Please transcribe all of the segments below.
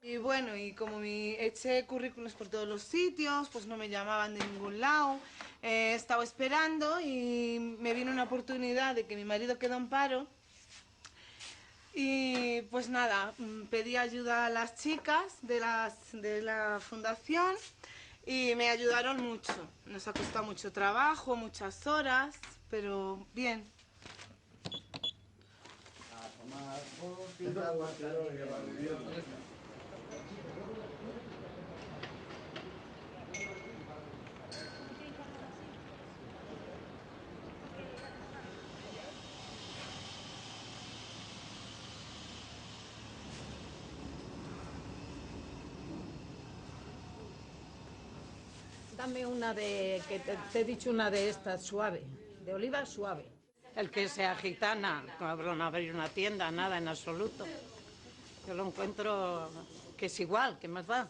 Y bueno, y como eché currículos por todos los sitios, pues no me llamaban de ningún lado. He estado esperando y me vino una oportunidad de que mi marido quedó en paro. Y pues nada, pedí ayuda a las chicas de la fundación y me ayudaron mucho. Nos ha costado mucho trabajo, muchas horas, pero bien. Dame una que te he dicho una de estas, suave, de oliva suave. El que sea gitana, no abrir una tienda, nada en absoluto. Yo lo encuentro que es igual, que más va.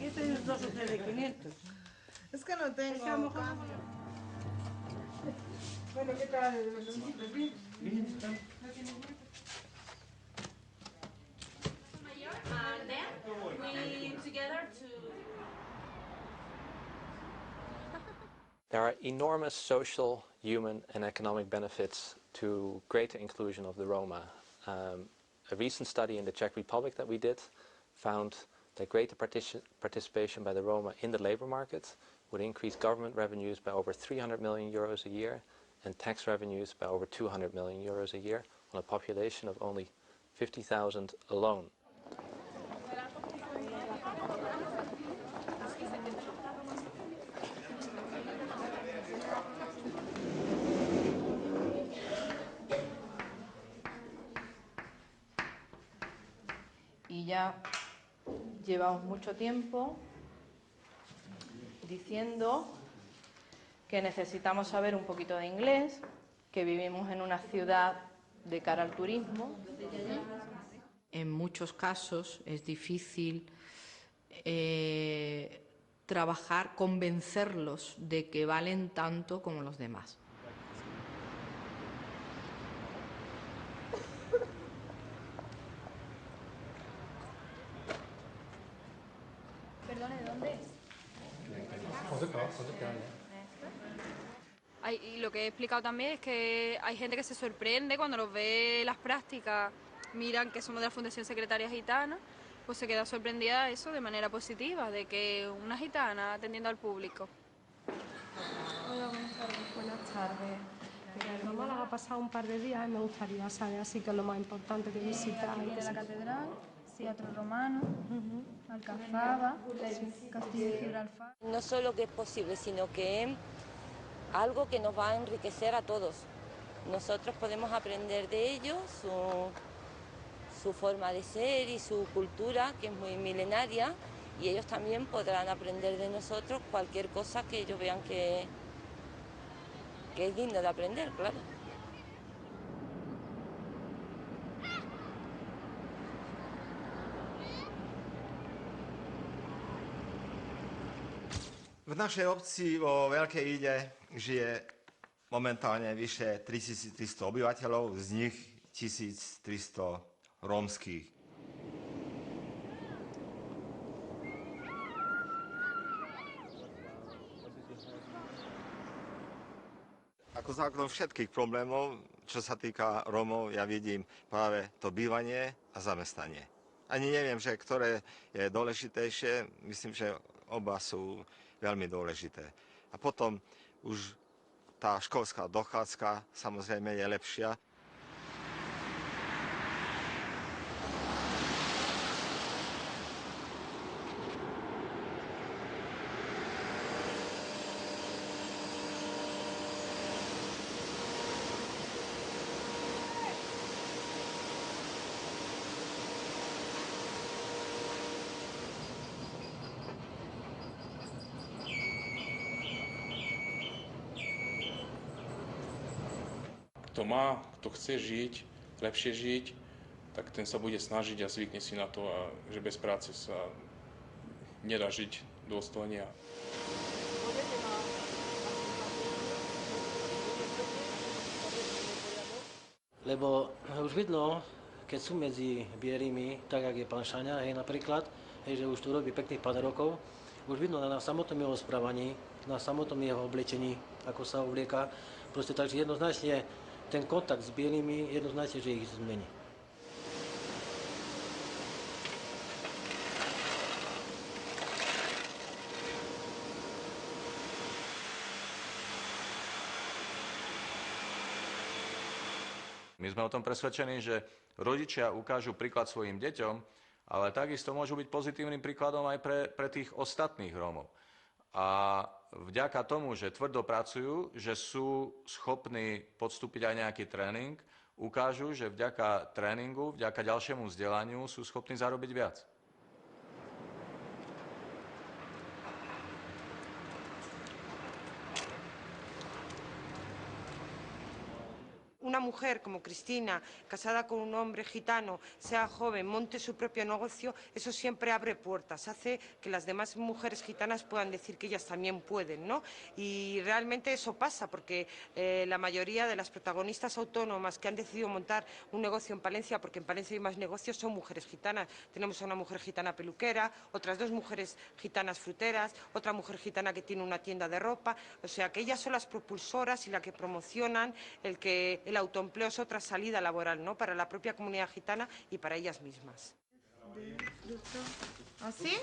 Este es 2 o 3 de 500. Es que no tengo cambio. Bueno, ¿qué tal? ¿Los visitas bien? Bien, están. There are enormous social, human and economic benefits to greater inclusion of the Roma. A recent study in the Czech Republic that we did found that greater participation by the Roma in the labor market would increase government revenues by over 300 million euros a year and tax revenues by over 200 million euros a year on a population of only 50,000 alone. Y ya llevamos mucho tiempo diciendo que necesitamos saber un poquito de inglés, que vivimos en una ciudad de cara al turismo. En muchos casos es difícil trabajar, convencerlos de que valen tanto como los demás. Perdone, ¿de dónde es? Y lo que he explicado también es que hay gente que se sorprende cuando los ve las prácticas, miran que somos de la Fundación Secretaria Gitana, pues se queda sorprendida eso de manera positiva, de que una gitana atendiendo al público. Hola, buenas tardes. Buenas tardes. Mira, en Málaga ha pasado un par de días y me gustaría saber así que es lo más importante que visitar. Aquí tiene la catedral, Teatro Romano, Alcazaba, Castillo de Gibraltar. No solo que es posible, sino que es algo que nos va a enriquecer a todos. Nosotros podemos aprender de ellos, su forma de ser y su cultura, que es muy milenaria, y ellos también podrán aprender de nosotros cualquier cosa que ellos vean que es digno de aprender, claro. V našej obci vo Veľkej Ide žije momentálne vyše 3300 obyvateľov, z nich 1300 rómskych. Ako základom všetkých problémov, čo sa týka Rómov, ja vidím práve to bývanie a zamestnanie. Ani neviem, že ktoré je dôležitejšie, myslím, že oba sú veľmi dôležité. A potom už tá školská dochádzka samozrejme je lepšia. kto má, kto chce žiť, lepšie žiť, tak ten sa bude snažiť a zvykne si na to, že bez práce sa nedá žiť dôstojne. Lebo už vidno, keď sú medzi bielými, tak jak je pán Šaňa, napríklad, že už tu robí pekných pár rokov, už vidno na samotnom jeho správaní, na samotnom jeho oblečení, ako sa oblieka. Proste takže jednoznačne ten kontakt s bielými, jednoznačne, že ich zmení. My sme o tom presvedčení, že rodičia ukážu príklad svojim deťom, ale takisto môžu byť pozitívnym príkladom aj pre tých ostatných Rómov. A vďaka tomu, že tvrdo pracujú, že sú schopní podstúpiť aj nejaký tréning, ukážu, že vďaka tréningu, vďaka ďalšiemu vzdelaniu sú schopní zarobiť viac. Una mujer como Cristina, casada con un hombre gitano, sea joven, monte su propio negocio, eso siempre abre puertas, hace que las demás mujeres gitanas puedan decir que ellas también pueden, ¿no? Y realmente eso pasa, porque la mayoría de las protagonistas autónomas que han decidido montar un negocio en Palencia, porque en Palencia hay más negocios, son mujeres gitanas. Tenemos a una mujer gitana peluquera, otras dos mujeres gitanas fruteras, otra mujer gitana que tiene una tienda de ropa, o sea que ellas son las propulsoras y las que promocionan el autoempleo es otra salida laboral, ¿no? Para la propia comunidad gitana y para ellas mismas. ¿Así?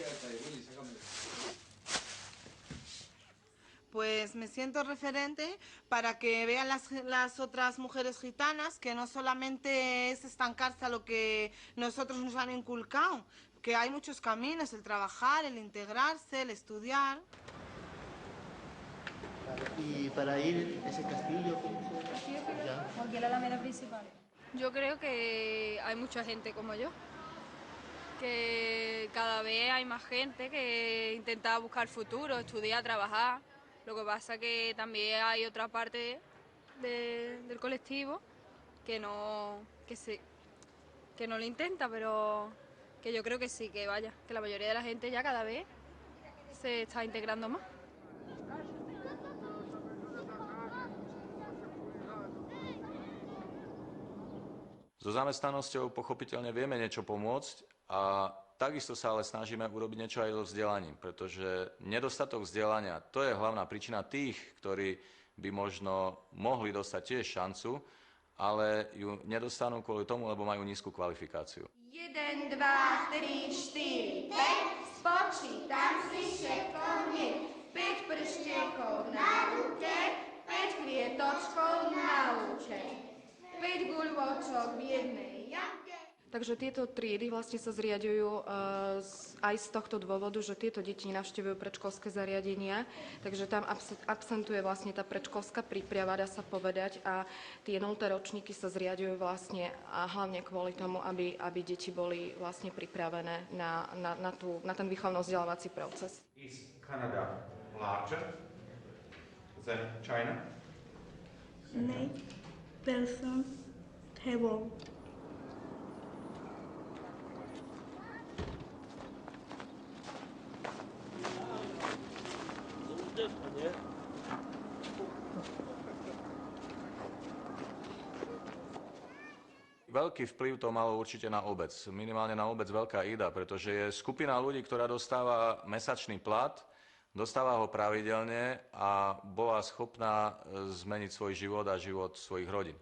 Pues me siento referente para que vean las otras mujeres gitanas que no solamente es estancarse a lo que nosotros nos han inculcado, que hay muchos caminos, el trabajar, el integrarse, el estudiar. Y para ir a ese castillo, Aquí en la Alameda principal. Yo creo que hay mucha gente como yo, que cada vez hay más gente que intenta buscar futuro, estudiar, trabajar. Lo que pasa que también hay otra parte del colectivo que no lo intenta, pero que yo creo que sí, que vaya, que la mayoría de la gente ya cada vez se está integrando más. So zamestnanosťou pochopiteľne vieme niečo pomôcť a takisto sa ale snažíme urobiť niečo aj so vzdelaním, pretože nedostatok vzdelania, to je hlavná príčina tých, ktorí by možno mohli dostať tiež šancu, ale ju nedostanú kvôli tomu, lebo majú nízku kvalifikáciu. 1, 2, 3, 4, 5, spočítam si všetko hneď. 5 prštiekov na ruke, 5 kvietočkov na lúke. 5 guľôčok v jednej jamke. Takže tieto triedy vlastne sa zriaďujú aj z tohto dôvodu, že tieto deti navštevujú predškolské zariadenia, takže tam absentuje vlastne tá predškolská príprava, dá sa povedať, a tie 0. ročníky sa zriaďujú vlastne a hlavne kvôli tomu, aby deti boli vlastne pripravené na ten výchovno-vzdelávací proces. Is Canada larger than China? No. Person table. Veľký vplyv to malo určite na obec, minimálne na obec Veľká Ida, pretože je skupina ľudí, ktorá dostáva mesačný plat, dostáva ho pravidelne a bola schopná zmeniť svoj život a život svojich rodín.